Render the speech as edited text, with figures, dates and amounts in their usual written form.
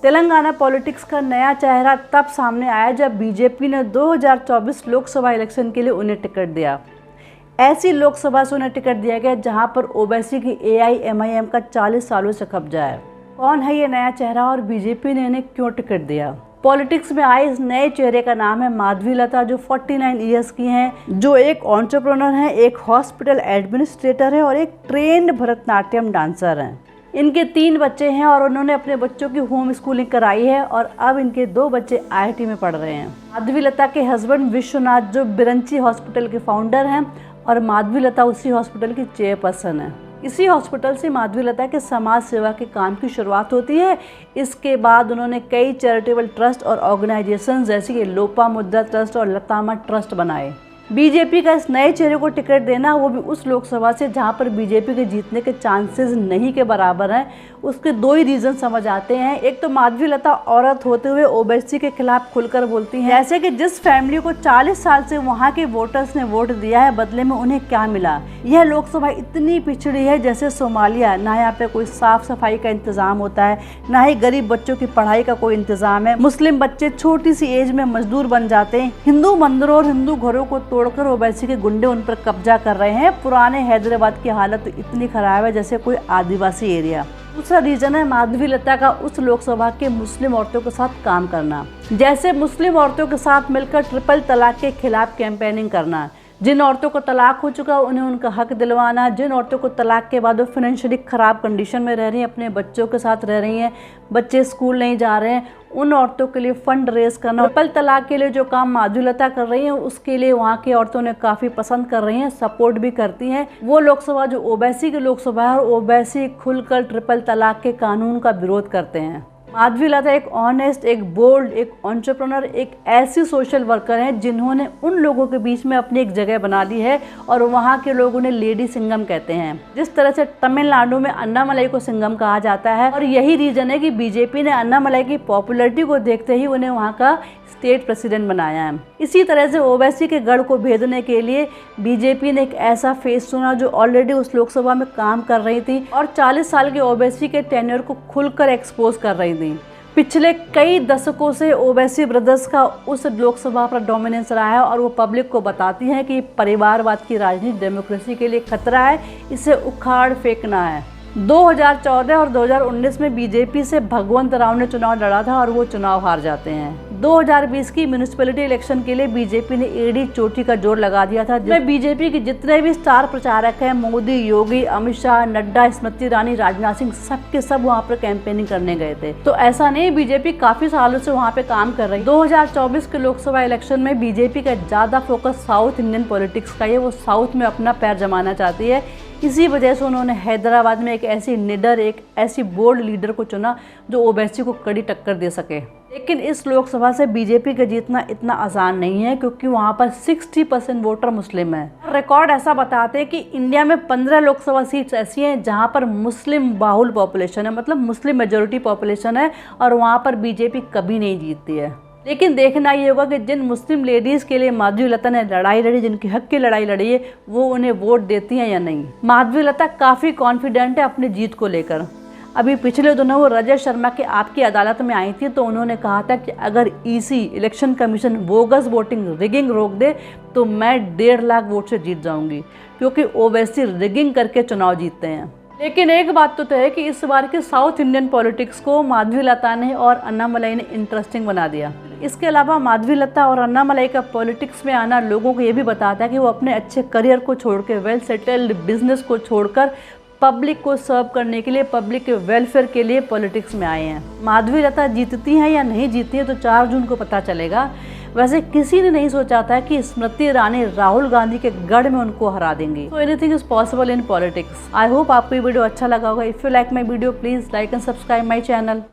Telangana politics का नया चेहरा तब सामने आया जब बीजेपी ने 2024 लोकसभा इलेक्शन के लिए उन्हें टिकट दिया। ऐसी लोकसभा से उन्हें टिकट दिया गया जहां पर ओवैसी की AIMIM का 40 सालों से कब्जा है। कौन है ये नया चेहरा और बीजेपी ने इन्हें क्यों टिकट दिया? पॉलिटिक्स में आए इस नए चेहरे का नाम है माधवीलता, जो 49 ईयर्स की हैं, जो एक एंटरप्रेन्योर हैं, एक हॉस्पिटल एडमिनिस्ट्रेटर है और एक ट्रेंड भरतनाट्यम डांसर हैं। इनके 3 बच्चे हैं और उन्होंने अपने बच्चों की होम स्कूलिंग कराई है और अब इनके 2 बच्चे IIT में पढ़ रहे हैं। माधवीलता के हस्बैंड विश्वनाथ जो बिरंची हॉस्पिटल के फाउंडर हैं और माधवीलता उसी हॉस्पिटल की चेयरपर्सन है। इसी हॉस्पिटल से माधवीलता के समाज सेवा के काम की शुरुआत होती है। इसके बाद उन्होंने कई चैरिटेबल ट्रस्ट और ऑर्गेनाइजेशन जैसे कि लोपामुद्रा ट्रस्ट और लतामा ट्रस्ट बनाए। बीजेपी का इस नए चेहरे को टिकट देना, वो भी उस लोकसभा से जहां पर बीजेपी के जीतने के चांसेस नहीं के बराबर हैं, उसके 2 ही रीज़न समझ आते हैं। एक तो माधवीलता औरत होते हुए ओवैसी के खिलाफ खुलकर बोलती हैं, जैसे कि जिस फैमिली को 40 साल से वहां के वोटर्स ने वोट दिया है, बदले में उन्हें क्या मिला। यह लोकसभा इतनी पिछड़ी है जैसे सोमालिया। ना यहाँ पे कोई साफ सफाई का इंतजाम होता है, ना ही गरीब बच्चों की पढ़ाई का कोई इंतजाम है। मुस्लिम बच्चे छोटी सी एज में मजदूर बन जाते हैं। हिंदू मंदिरों और हिंदू घरों को तोड़कर ओवैसी के गुंडे उन पर कब्जा कर रहे हैं। पुराने हैदराबाद की हालत तो इतनी खराब है जैसे कोई आदिवासी एरिया। दूसरा रीजन है माधवीलता का उस लोकसभा के मुस्लिम औरतों के साथ काम करना, जैसे मुस्लिम औरतों के साथ मिलकर ट्रिपल तलाक के खिलाफ कैंपेनिंग करना। जिन औरतों को तलाक हो चुका उन्हें उनका हक दिलवाना, जिन औरतों को तलाक के बाद वो फाइनेंशियली ख़राब कंडीशन में रह रही हैं, अपने बच्चों के साथ रह रही हैं, बच्चे स्कूल नहीं जा रहे हैं, उन औरतों के लिए फंड रेज करना। ट्रिपल तलाक के लिए जो काम माधवीलता कर रही हैं उसके लिए वहाँ की औरतों ने काफ़ी पसंद कर रही हैं, सपोर्ट भी करती हैं। वो लोकसभा जो ओवैसी की लोकसभा है, ओवैसी खुलकर ट्रिपल तलाक के कानून का विरोध करते हैं। माधवीलता एक ऑनेस्ट, एक बोल्ड, एक एंटरप्रेन्योर, एक ऐसी सोशल वर्कर हैं जिन्होंने उन लोगों के बीच में अपनी एक जगह बना ली है और वहाँ के लोग उन्हें लेडी सिंगम कहते हैं। जिस तरह से तमिलनाडु में अन्नामलाई को सिंगम कहा जाता है, और यही रीजन है कि बीजेपी ने अन्नामलाई की पॉपुलैरिटी को देखते ही उन्हें वहाँ का स्टेट प्रेसिडेंट बनाया है। इसी तरह से ओवैसी के गढ़ को भेदने के लिए बीजेपी ने एक ऐसा फेस चुना जो ऑलरेडी उस लोकसभा में काम कर रही थी और 40 साल के ओवैसी के टेन्योर को खुलकर एक्सपोज कर रही थी। पिछले कई दशकों से ओवैसी ब्रदर्स का उस लोकसभा पर डोमिनेंस रहा है और वो पब्लिक को बताती हैं कि परिवारवाद की राजनीति डेमोक्रेसी के लिए खतरा है, इसे उखाड़ फेंकना है। 2014 और 2019 में बीजेपी से भगवंत राव ने चुनाव लड़ा था और वो चुनाव हार जाते हैं। 2020 की म्यूनिसिपैलिटी इलेक्शन के लिए बीजेपी ने एडी चोटी का जोर लगा दिया था, जिसमें बीजेपी के जितने भी स्टार प्रचारक हैं, मोदी, योगी, अमित शाह, नड्डा, स्मृति ईरानी, राजनाथ सिंह, सबके सब वहाँ पर कैंपेनिंग करने गए थे। तो ऐसा नहीं, बीजेपी काफी सालों से वहाँ पे काम कर रही है। 2024 के लोकसभा इलेक्शन में बीजेपी का ज्यादा फोकस साउथ इंडियन पॉलिटिक्स का है। वो साउथ में अपना पैर जमाना चाहती है। इसी वजह से उन्होंने हैदराबाद में एक ऐसी निडर, एक ऐसी बोल्ड लीडर को चुना जो ओवैसी को कड़ी टक्कर दे सके। लेकिन इस लोकसभा से बीजेपी का जीतना इतना आसान नहीं है क्योंकि वहाँ पर 60% वोटर मुस्लिम है। रिकॉर्ड ऐसा बताते हैं कि इंडिया में 15 लोकसभा सीट्स ऐसी हैं जहाँ पर मुस्लिम बाहुल पॉपुलेशन है, मतलब मुस्लिम मेजोरिटी पॉपुलेशन है, और वहाँ पर बीजेपी कभी नहीं जीतती है। लेकिन देखना ये होगा कि जिन मुस्लिम लेडीज़ के लिए माधवीलता ने लड़ाई लड़ी, जिनकी हक की लड़ाई लड़ी है, वो उन्हें वोट देती हैं या नहीं। माधवीलता काफ़ी कॉन्फिडेंट है अपनी जीत को लेकर। अभी पिछले दिनों वो रजत शर्मा के आपकी अदालत में आई थी तो उन्होंने कहा था कि अगर EC election commission bogus voting rigging रोक दे तो मैं 1.5 लाख वोट से जीत जाऊंगी, क्योंकि ओवैसी रिगिंग करके चुनाव जीतते हैं। लेकिन एक बात तो है कि इस बार के साउथ इंडियन पॉलिटिक्स को माधवीलता ने और अन्नामलाई ने इंटरेस्टिंग बना दिया। इसके अलावा माधवीलता और अन्नामलाई का पॉलिटिक्स में आना लोगों को ये भी बताता है कि वो अपने अच्छे करियर को छोड़ के, वेल सेटल्ड बिजनेस को छोड़कर पब्लिक को सर्व करने के लिए, पब्लिक के वेलफेयर के लिए पॉलिटिक्स में आए हैं। माधवीलता जीतती हैं या नहीं जीतती हैं तो 4 जून को पता चलेगा। वैसे किसी ने नहीं सोचा था कि स्मृति ईरानी राहुल गांधी के गढ़ में उनको हरा देंगी। तो anything is possible in politics. I hope आपको ये वीडियो अच्छा लगा होगा। If you like my video please like and subscribe my channel.